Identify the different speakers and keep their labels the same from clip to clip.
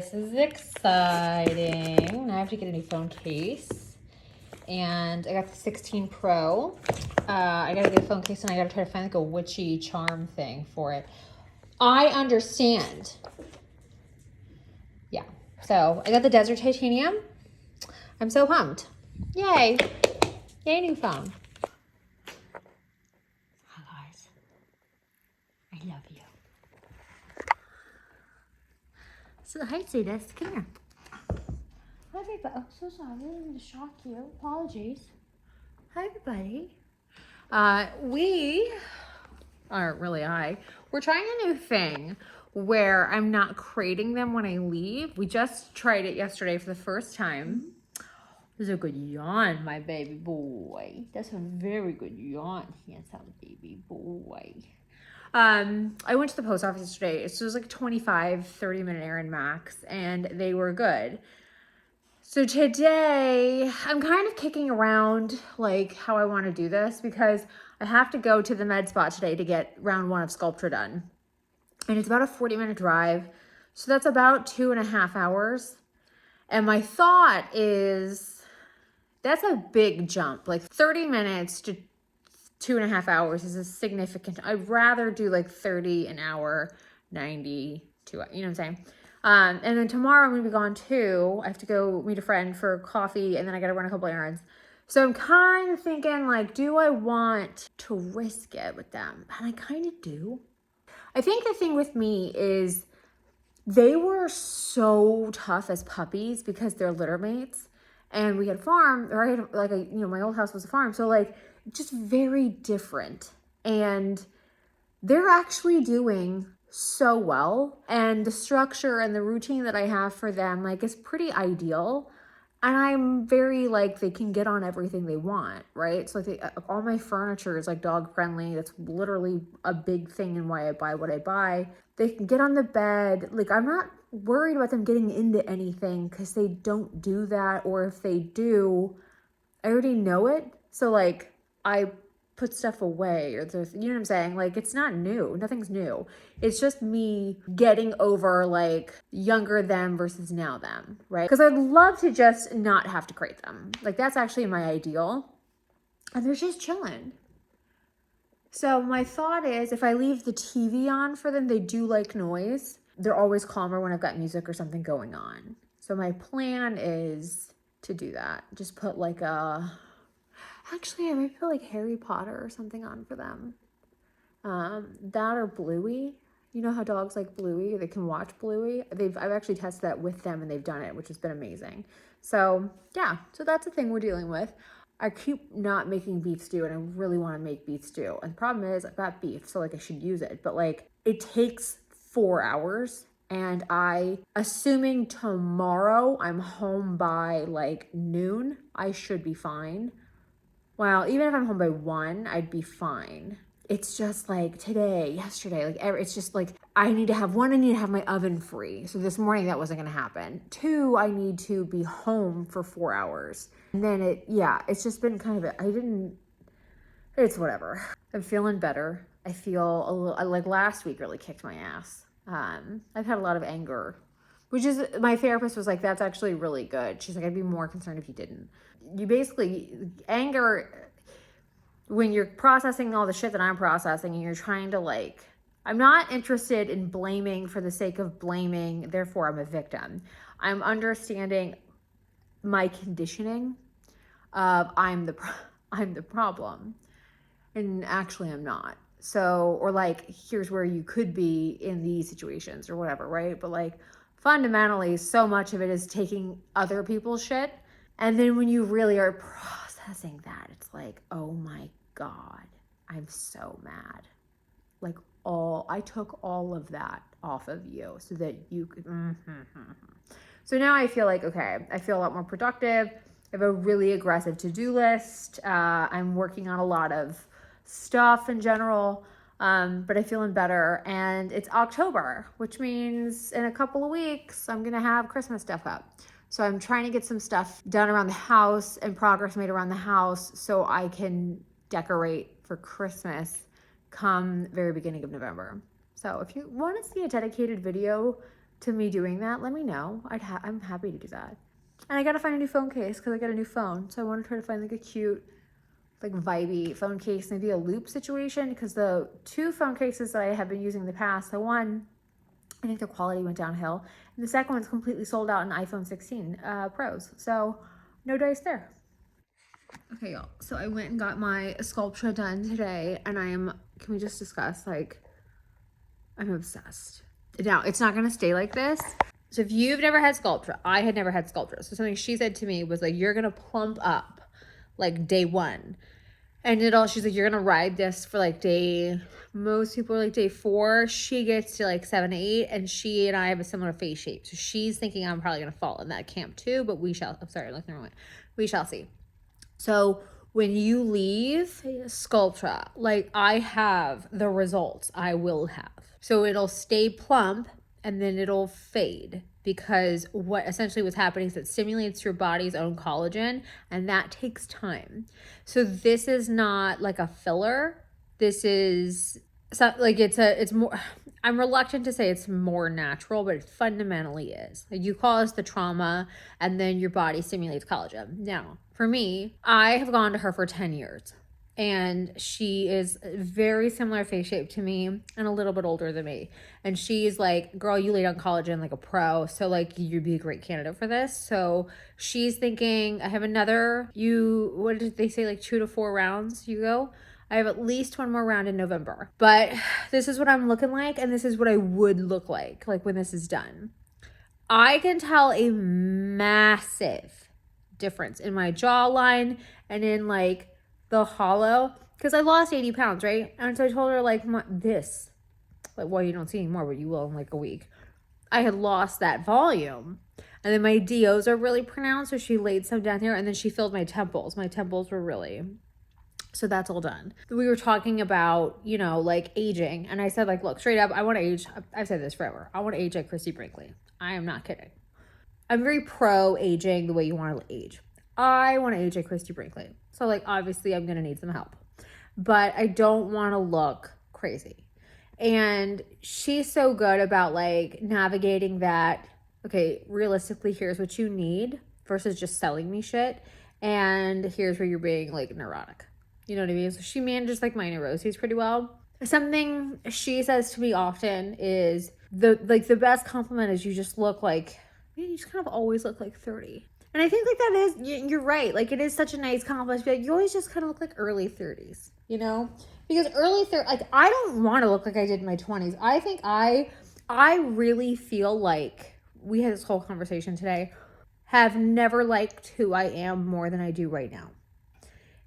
Speaker 1: guys, this is exciting. Now I have to get a new phone case. And I got the 16 Pro. I gotta get a phone case and I gotta try to find like a witchy charm thing for it. I understand. Yeah. So I got the Desert Titanium. I'm so pumped. Yay. Yay, new phone. Hi guys. I love you. So hi, Sweetest. Come here. Hi, everybody. Oh, so sorry. I didn't mean to shock you. Apologies. Hi, everybody. We aren't really high. We're trying a new thing where I'm not crating them when I leave. We just tried it yesterday for the first time. This is a good yawn, my baby boy. That's a very good yawn, handsome baby boy. I went to the post office yesterday. So it was like 25, 30-minute errand max, and they were good. So today, I'm kind of kicking around like how I want to do this because I have to go to the med spot today to get round 1 of Sculptra done. And it's about a 40-minute drive. So that's about 2.5 hours. And my thought is, that's a big jump. Like 30 minutes to 2.5 hours is a significant, I'd rather do like 30 an hour, 90, you know what I'm saying? And then tomorrow I'm going to be gone too. I have to go meet a friend for coffee and then I got to run a couple errands. So I'm kind of thinking like, do I want to risk it with them? And I kind of do. I think the thing with me is they were so tough as puppies because they're litter mates and we had a farm, or I had like a, you know, my old house was a farm. So like just very different. And they're actually doing so well, and the structure and the routine that I have for them like is pretty ideal, and I'm very like they can get on everything they want, right? So like all my furniture is like dog friendly. That's literally a big thing in why I buy what I buy. They can get on the bed. Like I'm not worried about them getting into anything because they don't do that, or if they do, I already know it. So like I put stuff away, or there's, you know what I'm saying? Like it's not new. Nothing's new. It's just me getting over like younger them versus now them, right? Because I'd love to just not have to crate them. Like that's actually my ideal. And they're just chilling. So my thought is if I leave the TV on for them, they do like noise. They're always calmer when I've got music or something going on. So my plan is to do that. Just put like a, actually, I might put like Harry Potter or something on for them. That or Bluey. You know how dogs like Bluey? They can watch Bluey. I've actually tested that with them and they've done it, which has been amazing. So yeah, so that's the thing we're dealing with. I keep not making beef stew and I really want to make beef stew. And the problem is I've got beef, so like I should use it. But like it takes 4 hours. And assuming tomorrow I'm home by like noon, I should be fine. Well, even if I'm home by 1, I'd be fine. It's just like today, yesterday, like it's just like I need to have my oven free. So this morning that wasn't going to happen. 2, I need to be home for 4 hours. And then it's just been kind of, it's whatever. I'm feeling better. I feel a little, like last week really kicked my ass. I've had a lot of anger, which is, my therapist was like, that's actually really good. She's like, I'd be more concerned if you didn't. You basically, anger, when you're processing all the shit that I'm processing and you're trying to like, I'm not interested in blaming for the sake of blaming, therefore I'm a victim. I'm understanding my conditioning of I'm the problem, and actually I'm not. So, or like, here's where you could be in these situations or whatever, right? But like fundamentally, so much of it is taking other people's shit. And then when you really are processing that, it's like, oh my God, I'm so mad. Like I took all of that off of you so that you could, So now I feel like, okay, I feel a lot more productive. I have a really aggressive to-do list. I'm working on a lot of stuff in general, but I'm feeling better. And it's October, which means in a couple of weeks, I'm gonna have Christmas stuff up. So I'm trying to get some stuff done around the house and progress made around the house so I can decorate for Christmas come very beginning of November. So if you want to see a dedicated video to me doing that, let me know. I'm happy to do that. And I gotta find a new phone case because I got a new phone. So I want to try to find like a cute, like vibey phone case, maybe a loop situation, because the 2 phone cases that I have been using in the past, the one, I think the quality went downhill. And the second one's completely sold out in iPhone 16 Pros. So no dice there. Okay, y'all. So I went and got my Sculptra done today, and can we just discuss, like, I'm obsessed. Now, it's not going to stay like this. So if you've never had Sculptra, I had never had Sculptra. So something she said to me was like, you're going to plump up like day 1. And she's like, you're going to ride this for like most people are like day 4. She gets to like 7, 8, and she and I have a similar face shape. So she's thinking I'm probably going to fall in that camp too, but we shall see. So when you leave Sculptra, like I have the results I will have. So it'll stay plump and then it'll fade, because what essentially what's happening is it stimulates your body's own collagen, and that takes time. So this is not like a filler. This is like it's more, I'm reluctant to say it's more natural, but it fundamentally is. Like you cause the trauma and then your body stimulates collagen. Now, for me, I have gone to her for 10 years. And she is very similar face shape to me and a little bit older than me. And she's like, girl, you laid on collagen like a pro. So like you'd be a great candidate for this. So she's thinking, I have another, what did they say? Like 2 to 4 rounds you go. I have at least 1 more round in November. But this is what I'm looking like. And this is what I would look like when this is done. I can tell a massive difference in my jawline and in like the hollow, because I lost 80 pounds, right? And so I told her like this, like, well, you don't see anymore, but you will in like a week. I had lost that volume, and then my DOs are really pronounced, so she laid some down here, and then she filled my temples. My temples were really, so that's all done. We were talking about, like aging, and I said like, look, straight up, I want to age. I've said this forever. I want to age like Christy Brinkley. I am not kidding. I'm very pro aging the way you want to age. I want to age like Christy Brinkley. So like, obviously I'm going to need some help, but I don't want to look crazy. And she's so good about like navigating that. Okay, realistically, here's what you need versus just selling me shit. And here's where you're being like neurotic. You know what I mean? So she manages like my neuroses pretty well. Something she says to me often is the best compliment is you just look like, you just kind of always look like 30. And I think like that is, you're right. Like it is such a nice compliment. Like you always just kind of look like early 30s, because early 30s, like I don't want to look like I did in my 20s. I think I really feel like we had this whole conversation today, have never liked who I am more than I do right now.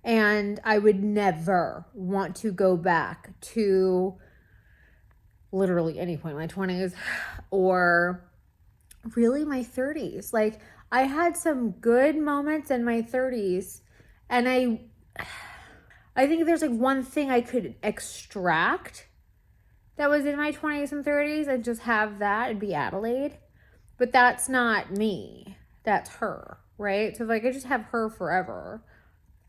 Speaker 1: And I would never want to go back to literally any point in my 20s or really my 30s. Like I had some good moments in my 30s, and I think there's like one thing I could extract that was in my 20s and 30s and just have that and be Adelaide. But that's not me. That's her, right? So if I could just have her forever,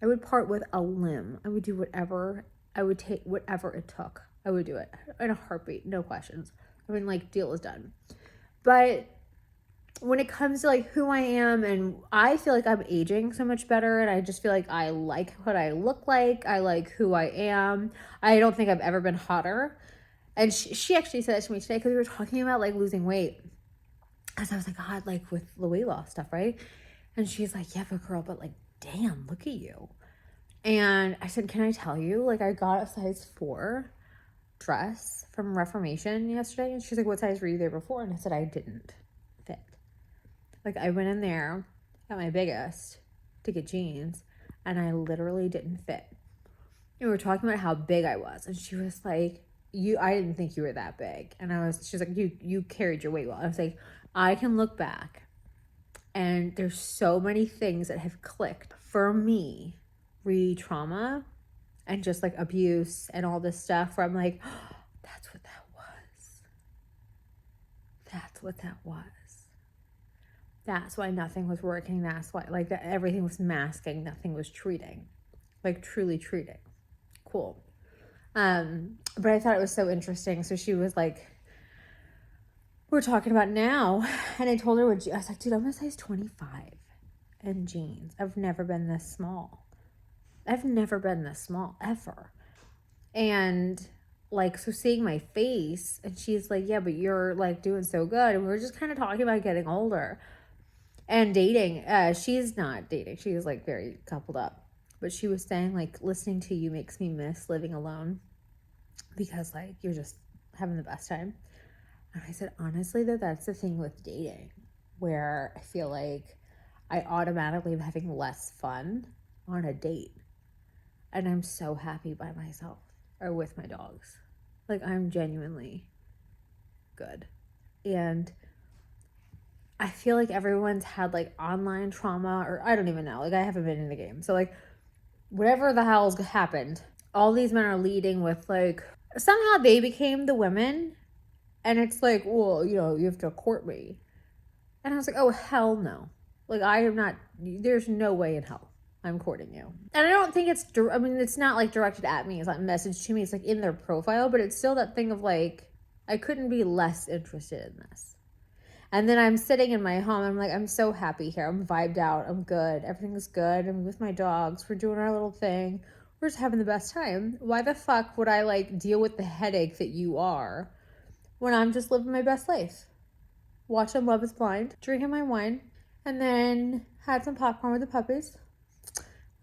Speaker 1: I would part with a limb. I would do whatever. I would take whatever it took. I would do it in a heartbeat, no questions. I mean, like, deal is done. But when it comes to like who I am, and I feel like I'm aging so much better, and I just feel like I like what I look like. I like who I am. I don't think I've ever been hotter. And she actually said that to me today, because we were talking about like losing weight. As I was like, God, like with the weight loss stuff, right? And she's like, yeah, but girl, but like, damn, look at you. And I said, can I tell you, like I got a size 4 dress from Reformation yesterday. And she's like, what size were you there before? And I said, I didn't fit. Like I went in there at my biggest to get jeans, and I literally didn't fit. And we were talking about how big I was, and she was like, I didn't think you were that big. And she's like, you carried your weight well. I was like, I can look back and there's so many things that have clicked for me, re-trauma and just like abuse and all this stuff, where I'm like, oh, that's what that was. That's what that was. That's why nothing was working. That's why like that everything was masking, nothing was treating, like truly treating. Cool. But I thought it was so interesting. So she was like, we're talking about now. And I told her what I was like, dude, I'm a size 25 in jeans. I've never been this small. I've never been this small ever. And like, so seeing my face, and she's like, yeah, but you're like doing so good. And we were just kind of talking about getting older and dating. She's not dating. She's like very coupled up. But she was saying like, listening to you makes me miss living alone because like you're just having the best time. And I said, honestly, though, that's the thing with dating, where I feel like I automatically am having less fun on a date. And I'm so happy by myself or with my dogs. Like, I'm genuinely good. And I feel like everyone's had like online trauma, or I don't even know. Like, I haven't been in the game. So, like, whatever the hell's happened, all these men are leading with like, somehow they became the women. And it's like, well, you know, you have to court me. And I was like, oh, hell no. Like, I am not, there's no way in hell I'm courting you. And I don't think it's not like directed at me. It's not messaged to me. It's like in their profile. But it's still that thing of like, I couldn't be less interested in this. And then I'm sitting in my home. I'm like, I'm so happy here. I'm vibed out. I'm good. Everything's good. I'm with my dogs. We're doing our little thing. We're just having the best time. Why the fuck would I like deal with the headache that you are when I'm just living my best life? Watching Love is Blind, drinking my wine, and then had some popcorn with the puppies.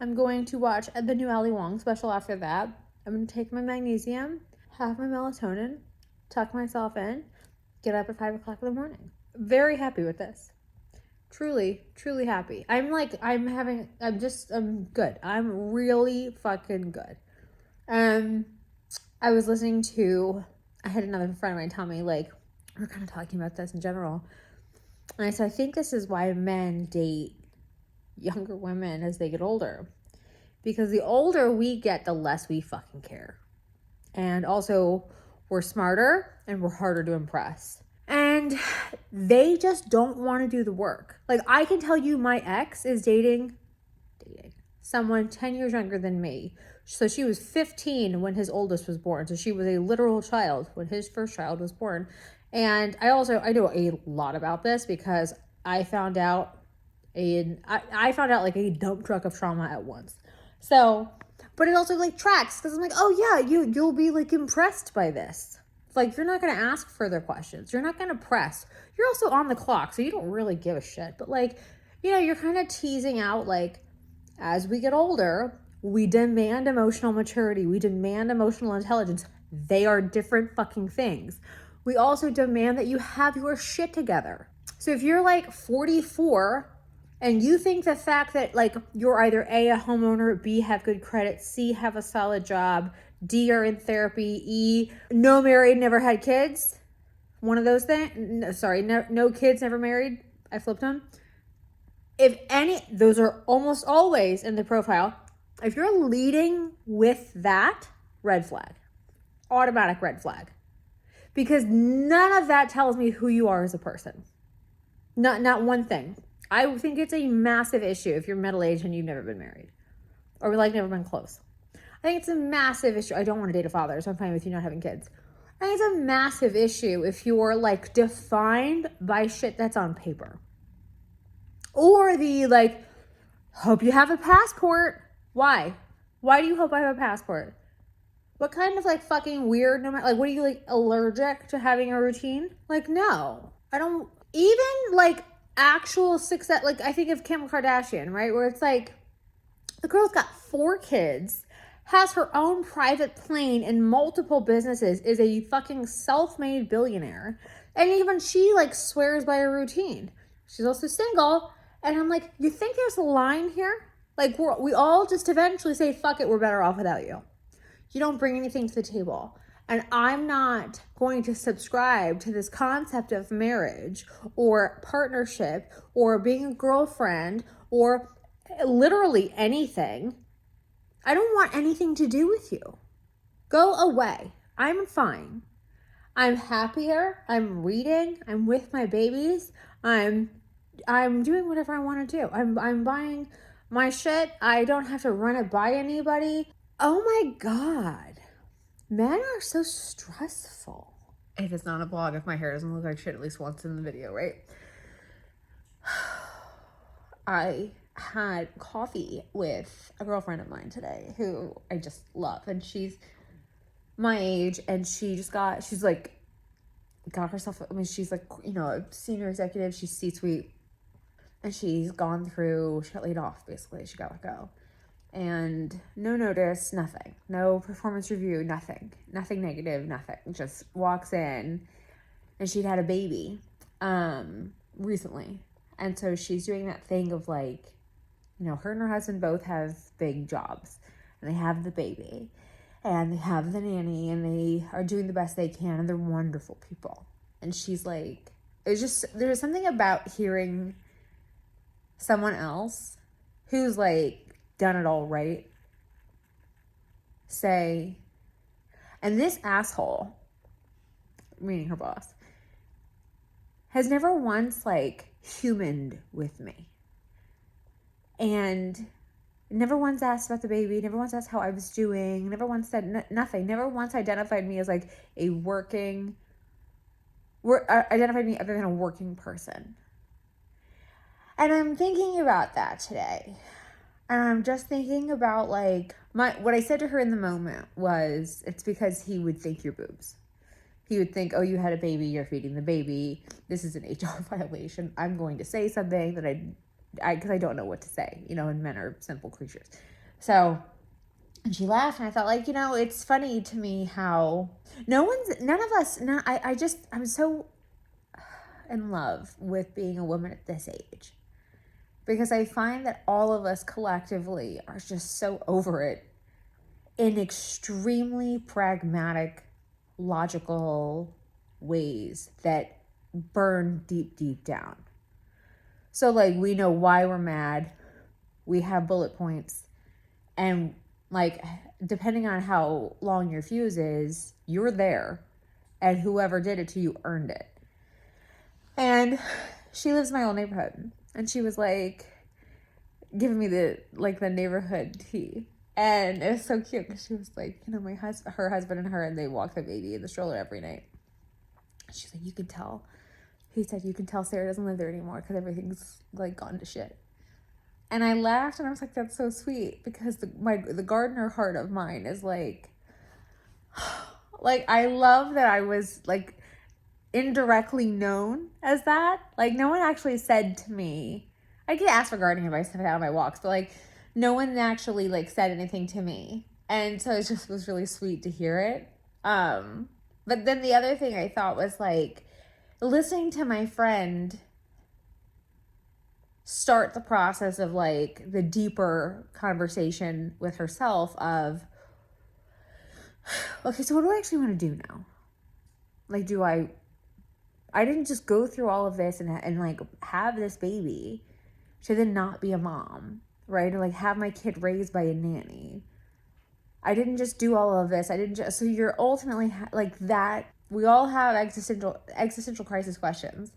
Speaker 1: I'm going to watch the new Ali Wong special after that. I'm going to take my magnesium, have my melatonin, tuck myself in, get up at 5 o'clock in the morning. Very happy with this. Truly, truly happy. I'm good. I'm really fucking good. I was listening to, I had another friend of mine tell me, like, we're kind of talking about this in general. And I said, I think this is why men date younger women as they get older. Because the older we get, the less we fucking care. And also, we're smarter and we're harder to impress. And they just don't want to do the work. Like, I can tell you my ex is dating someone 10 years younger than me. So she was 15 when his oldest was born. So she was a literal child when his first child was born. And I know a lot about this because I found out like a dump truck of trauma at once. So, but it also like tracks because I'm like, oh yeah, you'll be like impressed by this. Like, you're not going to ask further questions. You're not going to press. You're also on the clock, so you don't really give a shit. But like, you know, you're kind of teasing out like, as we get older, we demand emotional maturity. We demand emotional intelligence. They are different fucking things. We also demand that you have your shit together. So if you're like 44 and you think the fact that like you're either A, a homeowner, B, have good credit, C, have a solid job, D, are in therapy, E, no married, never had kids, one of those things, no kids, never married, I flipped them. If any, those are almost always in the profile. If you're leading with that, red flag, automatic red flag. Because none of that tells me who you are as a person. Not one thing. I think it's a massive issue if you're middle-aged and you've never been married. Or like never been close. I think it's a massive issue. I don't want to date a father, so I'm fine with you not having kids. I think it's a massive issue if you're like defined by shit that's on paper. Or the like, hope you have a passport. Why? Why do you hope I have a passport? What kind of like fucking weird, like what are you like allergic to having a routine? Like, no, I don't. Even like actual success, like I think of Kim Kardashian, right? Where it's like, the girl's got 4 kids, has her own private plane and multiple businesses, is a fucking self-made billionaire. And even she like swears by a routine. She's also single. And I'm like, you think there's a line here? Like we all just eventually say, fuck it, we're better off without you. You don't bring anything to the table. And I'm not going to subscribe to this concept of marriage or partnership or being a girlfriend or literally anything. I don't want anything to do with you. Go away. I'm fine. I'm happier. I'm reading. I'm with my babies. I'm doing whatever I want to do. I'm buying my shit. I don't have to run it by anybody. Oh my God. Men are so stressful. if it's not a vlog, if my hair doesn't look like shit at least once in the video, right? I had coffee with a girlfriend of mine today who I just love, and she's my age, and she's like got herself, I mean, she's like, you know, a senior executive, she's C-suite, and she's gone through, she got laid off, basically, she got let go, and no notice, nothing, no performance review, nothing negative, nothing, just walks in, and she'd had a baby, recently, and so she's doing that thing of like, you know, her and her husband both have big jobs, and they have the baby, and they have the nanny, and they are doing the best they can, and they're wonderful people. And she's like, it's just, there's something about hearing someone else who's like done it all right say, and this asshole, meaning her boss, has never once like humaned with me. And never once asked about the baby, never once asked how I was doing, never once said nothing, never once identified me as like identified me other than a working person. And I'm thinking about that today. And I'm just thinking about like, what I said to her in the moment was, it's because he would think you're boobs. He would think, oh, you had a baby, you're feeding the baby, this is an HR violation, I'm going to say something that because I don't know what to say, you know, and men are simple creatures. So, and she laughed, and I thought, like, you know, it's funny to me how I'm so in love with being a woman at this age. Because I find that all of us collectively are just so over it in extremely pragmatic, logical ways that burn deep, deep down. So, like, we know why we're mad. We have bullet points. And, like, depending on how long your fuse is, you're there. And whoever did it to you earned it. And she lives in my old neighborhood. And she was, like, giving me the neighborhood tea. And it was so cute because she was like, you know, her husband and her, and they walk the baby in the stroller every night. She's like, you can tell. He said, you can tell Sarah doesn't live there anymore because everything's like gone to shit. And I laughed, and I was like, that's so sweet, because the gardener heart of mine is like, like, I love that I was like indirectly known as that. Like, no one actually said to me, I get asked for gardening advice out on my walks, but like no one actually like said anything to me. And so it just was really sweet to hear it. But then the other thing I thought was like, listening to my friend start the process of like the deeper conversation with herself of, okay, so what do I actually want to do now? Like, I didn't just go through all of this and like have this baby to then not be a mom, right? Or like have my kid raised by a nanny. I didn't just do all of this. So you're ultimately like that. We all have existential crisis questions.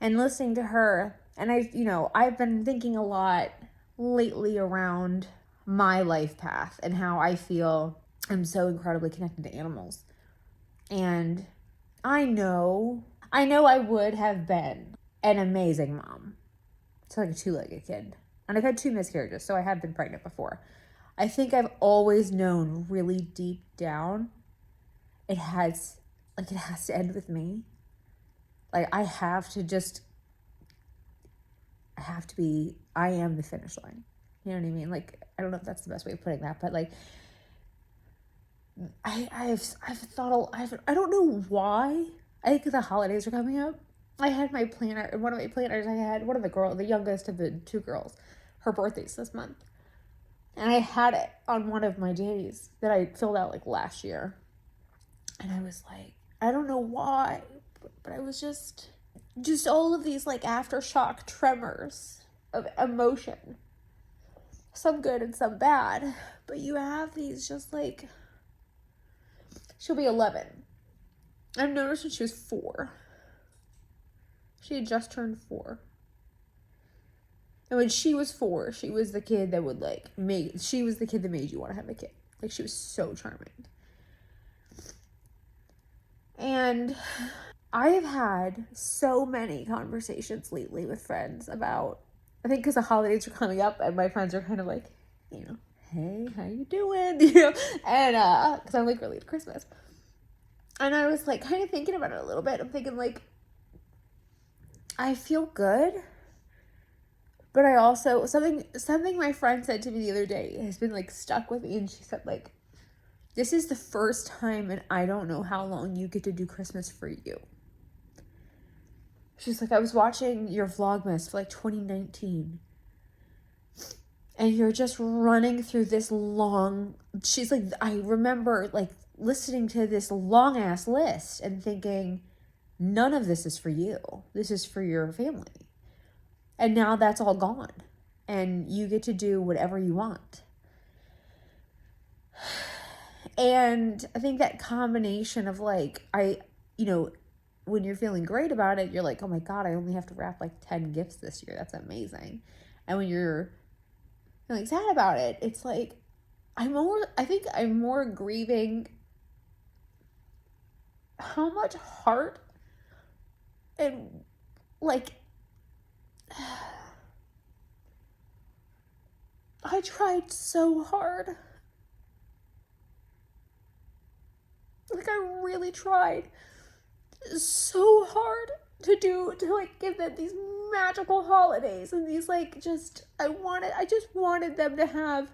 Speaker 1: And listening to her, and I've been thinking a lot lately around my life path and how I feel I'm so incredibly connected to animals. And I know I would have been an amazing mom to like a two-legged kid. And I've had 2 miscarriages, so I have been pregnant before. I think I've always known really deep down it has to end with me. Like, I am the finish line. You know what I mean? Like, I don't know if that's the best way of putting that, but like, I've thought, I don't know why. I think the holidays are coming up. I had my planner, one of my planners, I had one of the youngest of the 2 girls, her birthday's this month. And I had it on one of my days that I filled out like last year. And I was like, I don't know why, but I was just all of these like aftershock tremors of emotion. Some good and some bad. But you have these just like, she'll be 11. I've known her since she was 4. She had just turned 4. And when she was 4, she was the kid that would she was the kid that made you want to have a kid. Like, she was so charming. And I have had so many conversations lately with friends about, I think because the holidays are coming up and my friends are kind of like, you know, hey, how you doing? You know, and because I'm like really into Christmas. And I was like kind of thinking about it a little bit. I'm thinking like, I feel good, but I also, something my friend said to me the other day has been like stuck with me, and she said like, this is the first time and I don't know how long you get to do Christmas for you. She's like, I was watching your Vlogmas for like 2019 and you're just running through this long, she's like, I remember like listening to this long ass list and thinking, none of this is for you. This is for your family. And now that's all gone and you get to do whatever you want. And I think that combination of like, you know, when you're feeling great about it, you're like, oh my God, I only have to wrap like 10 gifts this year. That's amazing. And when you're feeling sad about it, it's like, I think I'm more grieving how much heart and like, I tried so hard. Like I really tried so hard to like give them these magical holidays and these like I just wanted them to have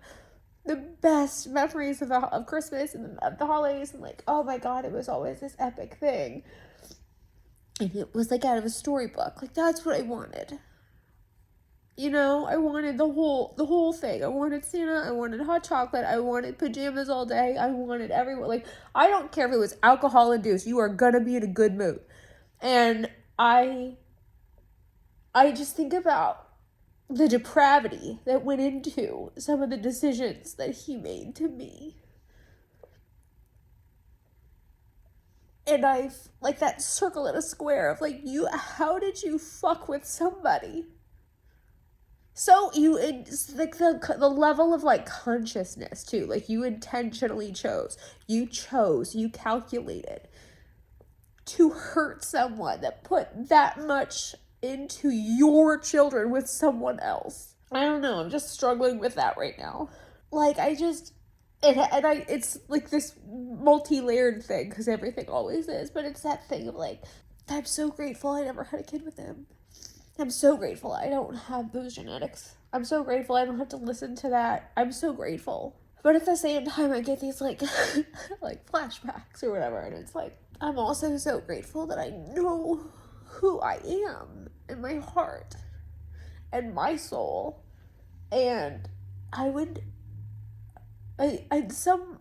Speaker 1: the best memories of Christmas and of the holidays, and like, oh my God, it was always this epic thing. And it was like out of a storybook. Like that's what I wanted. You know, I wanted the whole thing. I wanted Santa, I wanted hot chocolate, I wanted pajamas all day, I wanted everyone. Like, I don't care if it was alcohol induced, you are gonna be in a good mood. And I just think about the depravity that went into some of the decisions that he made to me. And I've, like, that circle in a square of, like, how did you fuck with somebody? So it's like the level of like consciousness too, like you intentionally you calculated to hurt someone that put that much into your children with someone else. I don't know, I'm just struggling with that right now. Like it's like this multi-layered thing, because everything always is, but it's that thing of like, I'm so grateful I never had a kid with him. I'm so grateful I don't have those genetics. I'm so grateful I don't have to listen to that. I'm so grateful. But at the same time, I get these like like flashbacks or whatever, and it's like, I'm also so grateful that I know who I am in my heart and my soul. And in some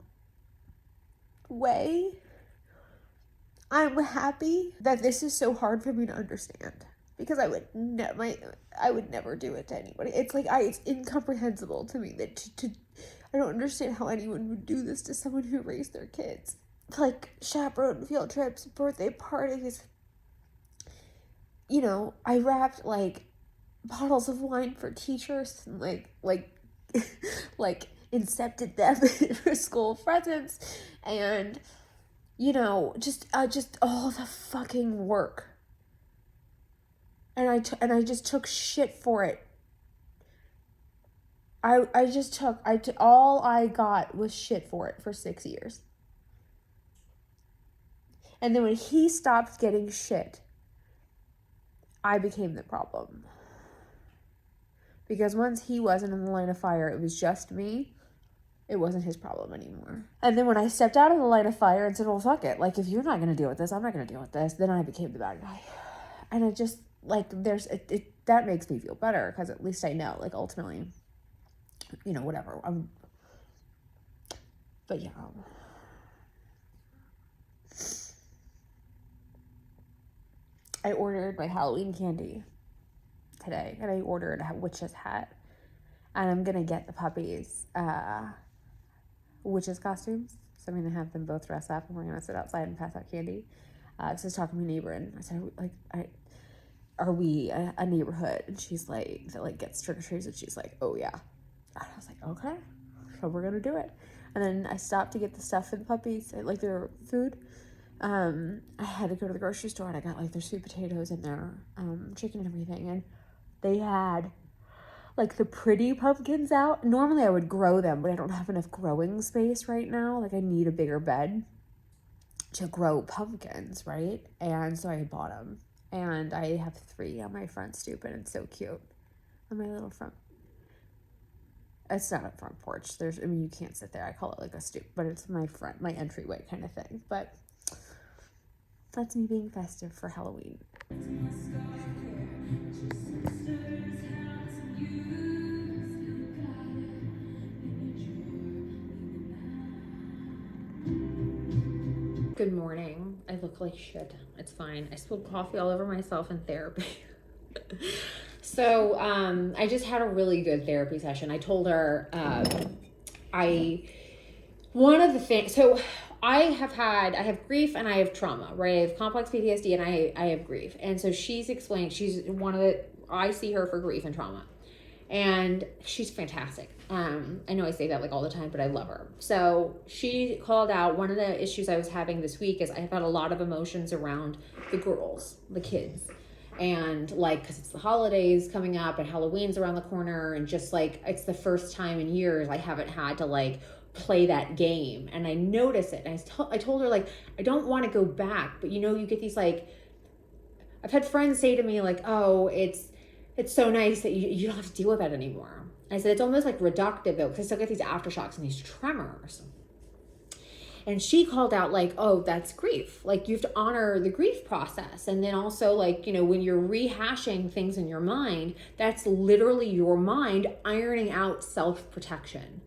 Speaker 1: way, I'm happy that this is so hard for me to understand. Because I would never do it to anybody. It's like it's incomprehensible to me that I don't understand how anyone would do this to someone who raised their kids. Like chaperone field trips, birthday parties. You know, I wrapped like bottles of wine for teachers and like like incepted them for school presents, and you know, just all the fucking work. And I just took shit for it. All I got was shit for it for 6 years. And then when he stopped getting shit, I became the problem. Because once he wasn't in the line of fire, it was just me. It wasn't his problem anymore. And then when I stepped out of the line of fire and said, well, fuck it. Like, if you're not going to deal with this, I'm not going to deal with this. Then I became the bad guy. And it just, like, that makes me feel better, because at least I know, like, ultimately, you know, whatever. But yeah. I ordered my Halloween candy today, and I ordered a witch's hat. And I'm going to get the puppies witches costumes. So I'm going to have them both dress up, and we're going to sit outside and pass out candy. So I was talking to my neighbor, and I said, like, are we a neighborhood? And she's like, that like gets trick-or-treaters, and she's like, oh yeah. And I was like, okay, so we're gonna do it. And then I stopped to get the stuff for the puppies, like their food, I had to go to the grocery store and I got like their sweet potatoes and their chicken and everything, and they had like the pretty pumpkins out. Normally I would grow them, but I don't have enough growing space right now. Like I need a bigger bed to grow pumpkins, right? And so I bought them, and I have 3 on my front stoop, and it's so cute on my little front. It's not a front porch. You can't sit there. I call it like a stoop, but it's my entryway kind of thing. But that's me being festive for Halloween. Good morning. I look like shit. It's fine. I spilled coffee all over myself in therapy. So I just had a really good therapy session. I told her one of the things, so I have grief and I have trauma, right? I have complex PTSD and I have grief. And so she's explained, I see her for grief and trauma. And she's fantastic. I know I say that like all the time, but I love her. So she called out one of the issues I was having this week is I've had a lot of emotions around the girls, the kids. And like, cause it's the holidays coming up and Halloween's around the corner, and just like, it's the first time in years I haven't had to like play that game. And I notice it. And I told her like, I don't want to go back, but you get these like, I've had friends say to me like, oh, it's so nice that you don't have to deal with that anymore. I said, it's almost like reductive though, because I still get these aftershocks and these tremors. And she called out like, oh, that's grief. Like you have to honor the grief process. And then also like, when you're rehashing things in your mind, that's literally your mind ironing out self-protection.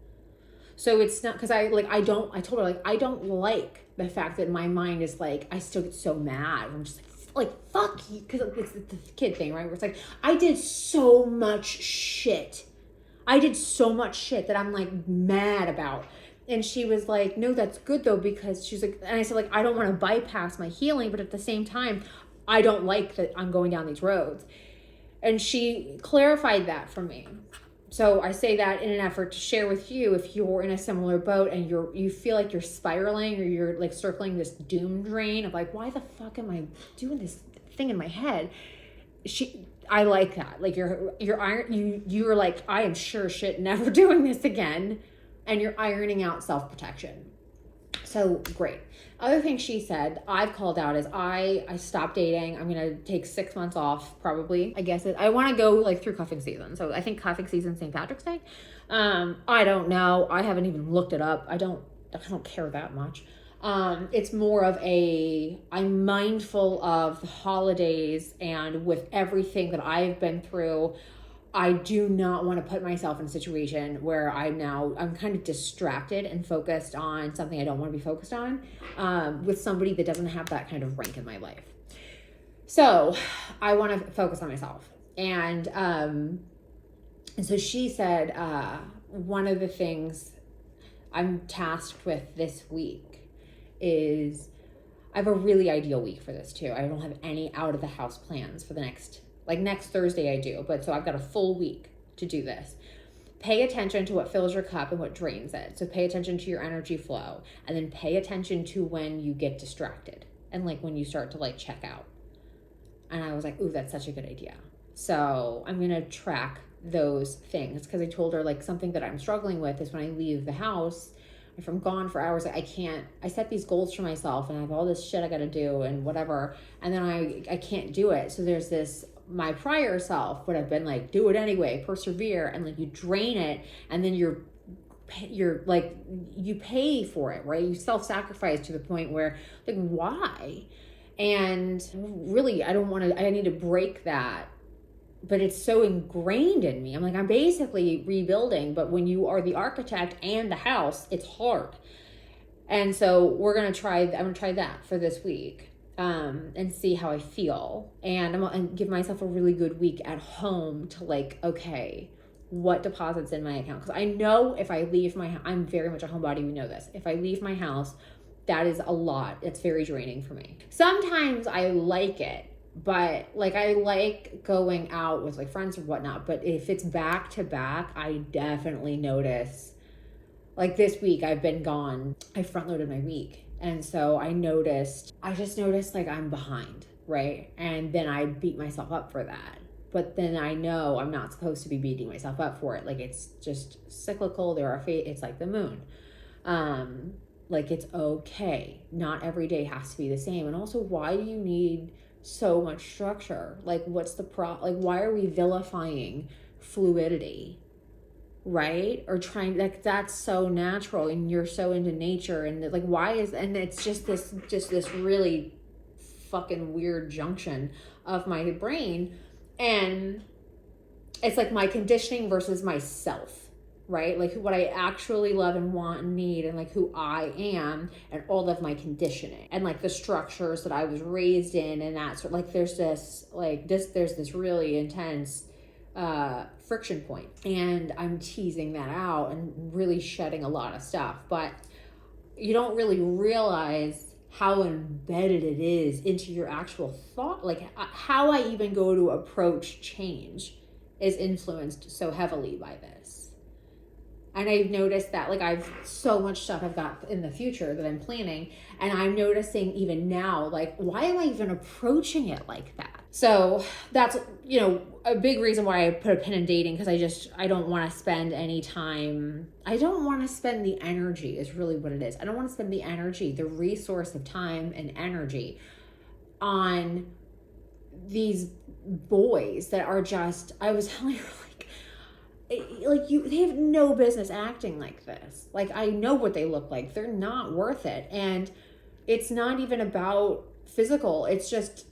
Speaker 1: So it's not, because I told her like, I don't like the fact that my mind is like, I still get so mad. I'm just like fuck you, because it's the kid thing, right? Where it's like, I did so much shit that I'm like mad about. And she was like, no, that's good though, because she's like, and I said like, I don't want to bypass my healing, but at the same time, I don't like that I'm going down these roads. And she clarified that for me. So I say that in an effort to share with you, if you're in a similar boat and you feel like you're spiraling or you're like circling this doom drain of like, why the fuck am I doing this thing in my head? I like that. Like you're like, I am sure shit never doing this again. And you're ironing out self-protection. So great. Other thing she said, I've called out is I stopped dating. I'm going to take 6 months off probably. I guess I want to go like through cuffing season. So I think cuffing season, St. Patrick's Day. I don't know. I haven't even looked it up. I don't care that much. It's more of I'm mindful of the holidays, and with everything that I've been through, I do not want to put myself in a situation where I'm kind of distracted and focused on something I don't want to be focused on, with somebody that doesn't have that kind of rank in my life. So I want to focus on myself. And so she said, one of the things I'm tasked with this week is I have a really ideal week for this too. I don't have any out of the house plans for the next Thursday I do, but so I've got a full week to do this. Pay attention to what fills your cup and what drains it. So pay attention to your energy flow, and then pay attention to when you get distracted and like when you start to like check out. And I was like, ooh, that's such a good idea. So I'm going to track those things, because I told her like something that I'm struggling with is when I leave the house, if I'm gone for hours, I set these goals for myself and I have all this shit I got to do and whatever. And then I can't do it. So there's this, my prior self would have been like, do it anyway, persevere. And like you drain it, and then you're like, you pay for it, right? You self-sacrifice to the point where like, why? And really, I need to break that. But it's so ingrained in me. I'm like, I'm basically rebuilding, but when you are the architect and the house, it's hard. And so I'm going to try that for this week, and see how I feel. And I'm going to give myself a really good week at home to like, okay, what deposits in my account? Because I know if I leave I'm very much a homebody, we know this. If I leave my house, that is a lot. It's very draining for me. Sometimes I like it, but like I like going out with like friends or whatnot, but if it's back to back, I definitely notice. Like this week I've been gone, I front loaded my week,
Speaker 2: And so I just noticed like I'm behind, right? And then I beat myself up for that. But then I know I'm not supposed to be beating myself up for it. Like it's just cyclical. It's like the moon. Like it's okay. Not every day has to be the same. And also, why do you need so much structure? Like what's the like why are we vilifying fluidity? Right? Or trying, like that's so natural and you're so into nature, and like why is, and it's just this really fucking weird junction of my brain, and it's like my conditioning versus myself, right? Like what I actually love and want and need, and like who I am, and all of my conditioning and like the structures that I was raised in, and that sort, like there's this really intense friction point, and I'm teasing that out and really shedding a lot of stuff, but you don't really realize how embedded it is into your actual thought. Like how I even go to approach change is influenced so heavily by this. And I've noticed that like I've so much stuff I've got in the future that I'm planning, and I'm noticing even now, like, why am I even approaching it like that? So that's, a big reason why I put a pin in dating, because I don't want to spend any time. I don't want to spend the energy is really what it is. I don't want to spend the energy, the resource of time and energy on these boys that are just, I was telling her, they have no business acting like this. Like, I know what they look like. They're not worth it. And it's not even about physical. It's just,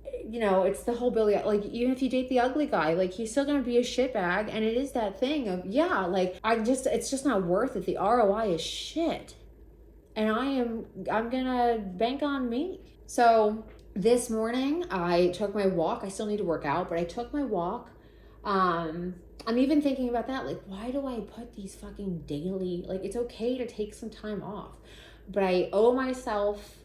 Speaker 2: it's the whole Billy, like, even if you date the ugly guy, like, he's still going to be a shitbag. And it is that thing of, yeah, like, it's just not worth it. The ROI is shit. And I'm going to bank on me. So this morning I took my walk. I still need to work out, but I took my walk. I'm even thinking about that. Like, why do I put these fucking daily, like, it's okay to take some time off, but I owe myself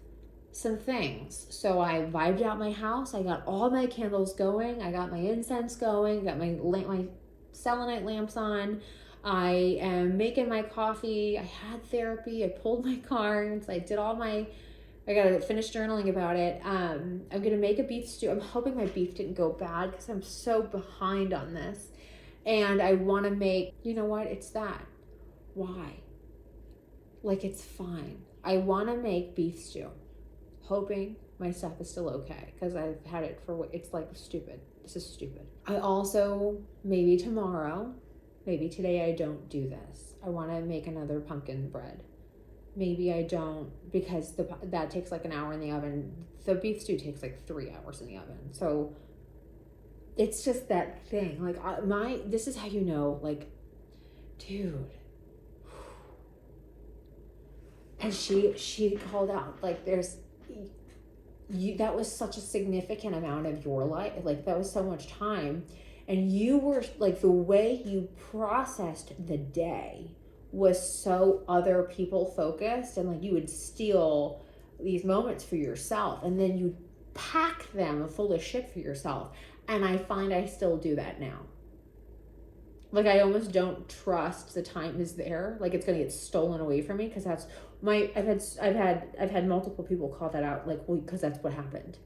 Speaker 2: some things. So I vibed out my house. I got all my candles going. I got my incense going. Got my selenite lamps on. I am making my coffee. I had therapy. I pulled my cards. I gotta finish journaling about it. I'm gonna make a beef stew. I'm hoping my beef didn't go bad because I'm so behind on this. And I want to make, you know what? It's that. Why? Like, it's fine. I want to make beef stew, hoping my stuff is still okay, because I've had it it's like stupid. This is stupid. I also, maybe tomorrow, maybe today I don't do this. I want to make another pumpkin bread. Maybe I don't, because that takes like an hour in the oven. The beef stew takes like 3 hours in the oven. So it's just that thing. Like, this is how you know, like, dude. And she called out, like, that was such a significant amount of your life. Like, that was so much time. And you were, like, the way you processed the day was so other people focused, and like you would steal these moments for yourself, and then you pack them full of shit for yourself. And I find I still do that now. Like, I almost don't trust the time is there. Like, it's gonna get stolen away from me, because that's I've had multiple people call that out, like, well, because that's what happened.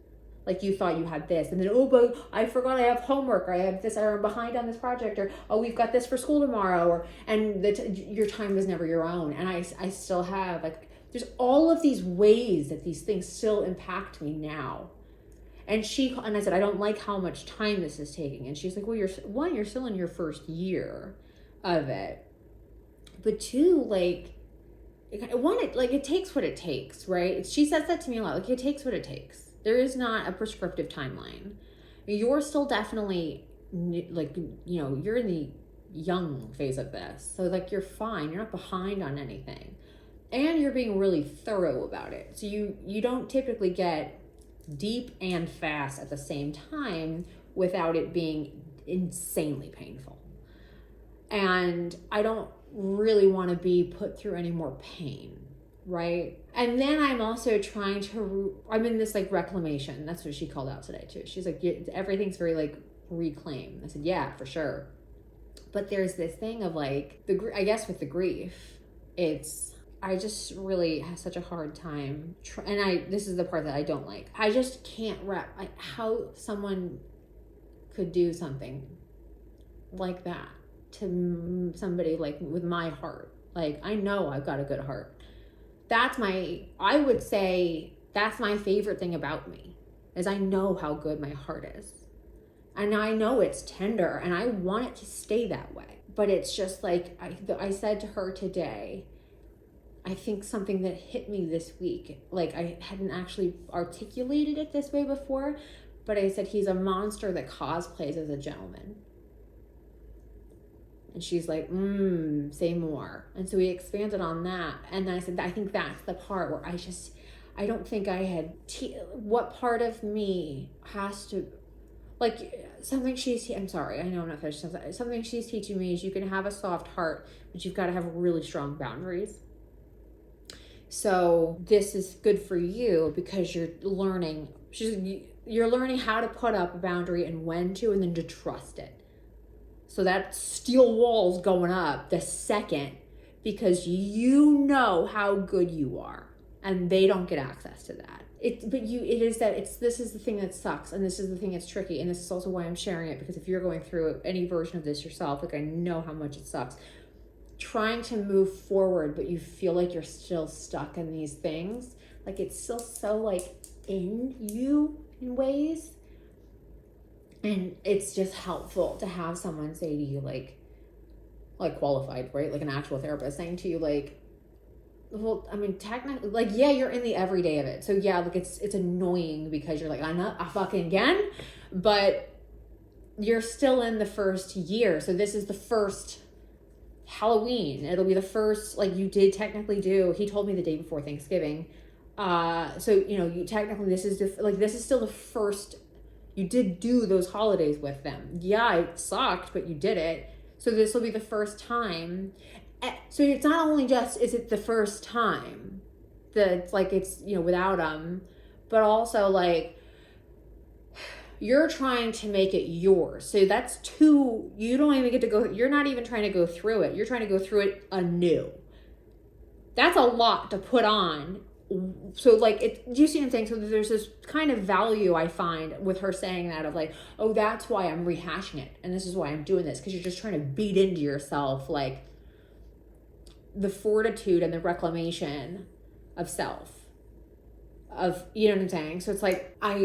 Speaker 2: Like, you thought you had this, and then, oh, but I forgot I have homework, or I have this, or I'm behind on this project, or, oh, we've got this for school tomorrow, and your time was never your own. And I still have, like, there's all of these ways that these things still impact me now. And I said, I don't like how much time this is taking. And she's like, well, you're still in your first year of it. But two, like, it takes what it takes, right? She says that to me a lot. Like, it takes what it takes. There is not a prescriptive timeline. You're still definitely, like, you're in the young phase of this. So, like, you're fine. You're not behind on anything. And you're being really thorough about it. So you don't typically get deep and fast at the same time without it being insanely painful. And I don't really want to be put through any more pain, right? And then I'm also I'm in this, like, reclamation. That's what she called out today too. She's like, everything's very, like, reclaimed. I said, yeah, for sure. But there's this thing of, like, I guess with the grief, it's I just really have such a hard time. This is the part that I don't like. I just can't wrap how someone could do something like that to somebody like with my heart. Like, I know I've got a good heart. I would say that's my favorite thing about me, is I know how good my heart is. And I know it's tender and I want it to stay that way. But it's just like, I said to her today, I think something that hit me this week, like I hadn't actually articulated it this way before, but I said, he's a monster that cosplays as a gentleman. And she's like, say more. And so we expanded on that. And then I said, I think that's the part where I don't think I had, what part of me has to, like something I'm sorry, I know I'm not finished. Something she's teaching me is you can have a soft heart, but you've got to have really strong boundaries. So this is good for you because you're learning how to put up a boundary and when to, and then to trust it. So that steel wall's going up the second, because you know how good you are and they don't get access to that. This is the thing that sucks, and this is the thing that's tricky, and this is also why I'm sharing it, because if you're going through any version of this yourself, like I know how much it sucks. Trying to move forward, but you feel like you're still stuck in these things. Like it's still so like in you in ways. And it's just helpful to have someone say to you like qualified, right? Like an actual therapist saying to you like, well, I mean, technically, like, yeah, you're in the everyday of it. So yeah, like it's annoying because you're like, I'm not a fucking again, but you're still in the first year. So this is the first Halloween. It'll be the first, like you did technically do, he told me the day before Thanksgiving. So, you know, you technically, this is still the first, you did do those holidays with them. Yeah, it sucked, but you did it. So this will be the first time. So it's not only just, is it the first time that like, it's, you know, without them, but also like, you're trying to make it yours. So that's you don't even get to go, you're not even trying to go through it. You're trying to go through it anew. That's a lot to put on. So like, do you see what I'm saying? So there's this kind of value I find with her saying that of like, oh, that's why I'm rehashing it. And this is why I'm doing this. Because you're just trying to beat into yourself like the fortitude and the reclamation of self. You know what I'm saying? So it's like, not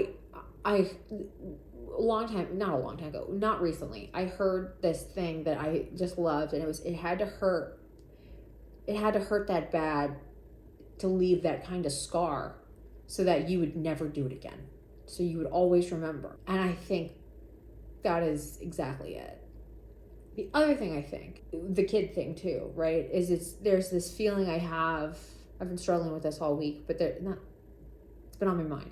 Speaker 2: recently, I heard this thing that I just loved, and it had to hurt that bad to leave that kind of scar so that you would never do it again. So you would always remember. And I think that is exactly it. The other thing I think, the kid thing too, right, is there's this feeling I've been struggling with this all week, but it's been on my mind.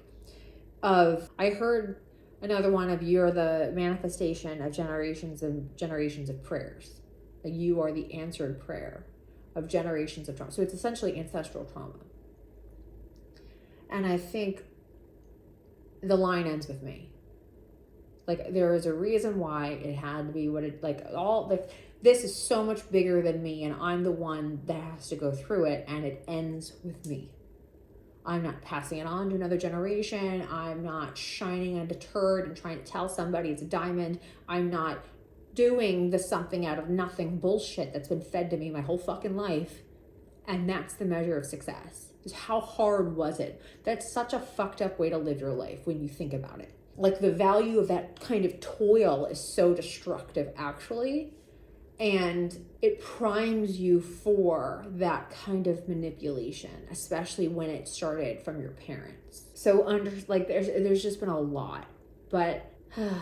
Speaker 2: I heard another one of, you're the manifestation of generations and generations of prayers. Like you are the answered prayer of generations of trauma. So it's essentially ancestral trauma. And I think the line ends with me. Like there is a reason why it had to be what it, like all, like this is so much bigger than me, and I'm the one that has to go through it, and it ends with me. I'm not passing it on to another generation. I'm not shining a turd and trying to tell somebody it's a diamond. I'm not doing the something out of nothing bullshit that's been fed to me my whole fucking life. And that's the measure of success. Just how hard was it? That's such a fucked up way to live your life when you think about it. Like the value of that kind of toil is so destructive actually. And it primes you for that kind of manipulation, especially when it started from your parents. So there's just been a lot, but yeah.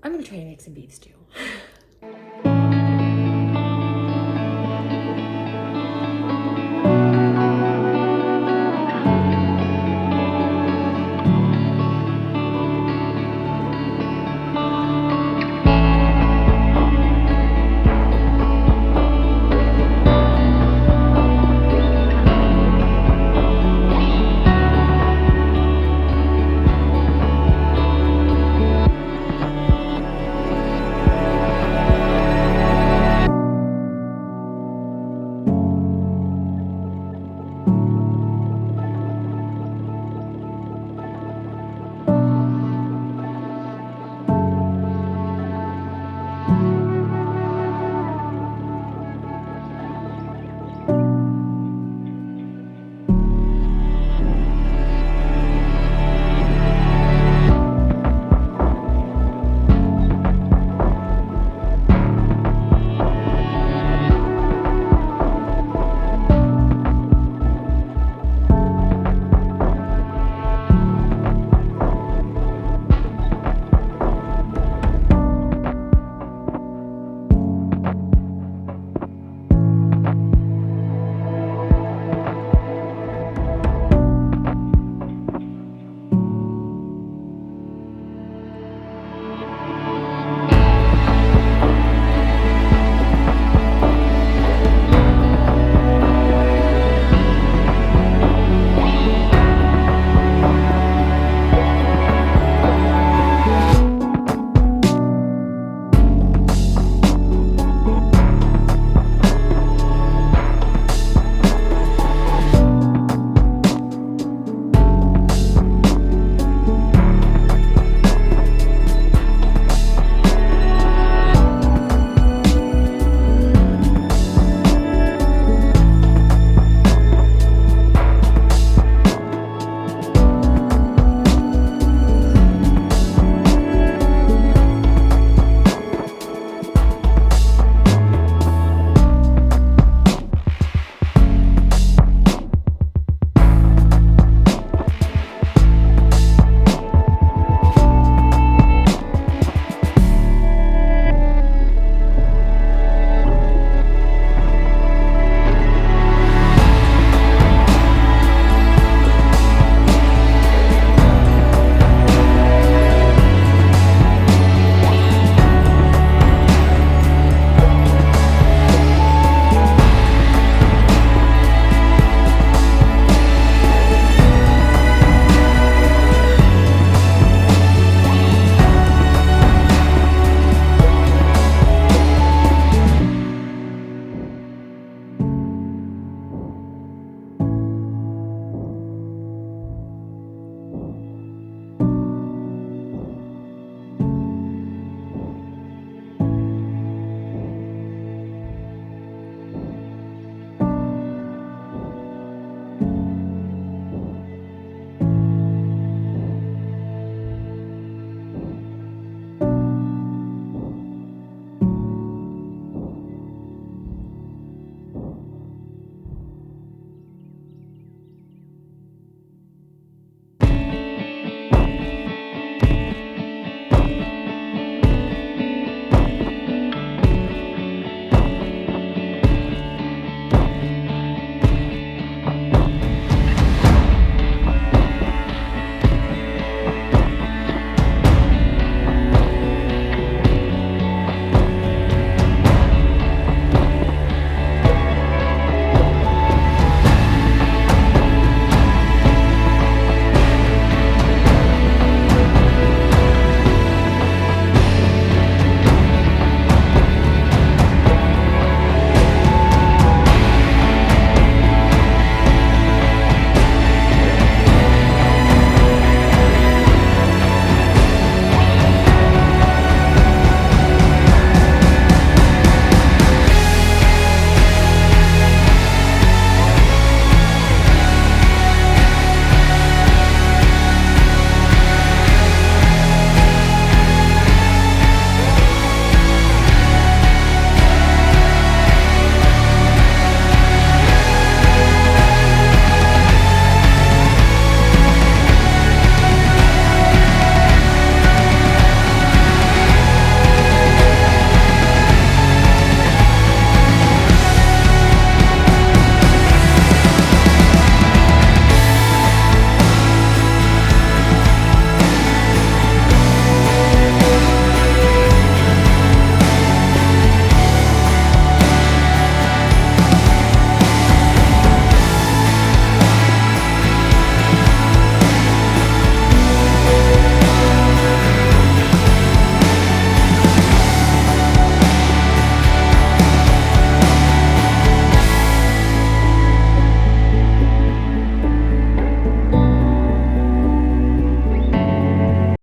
Speaker 2: I'm gonna try to make some beef stew.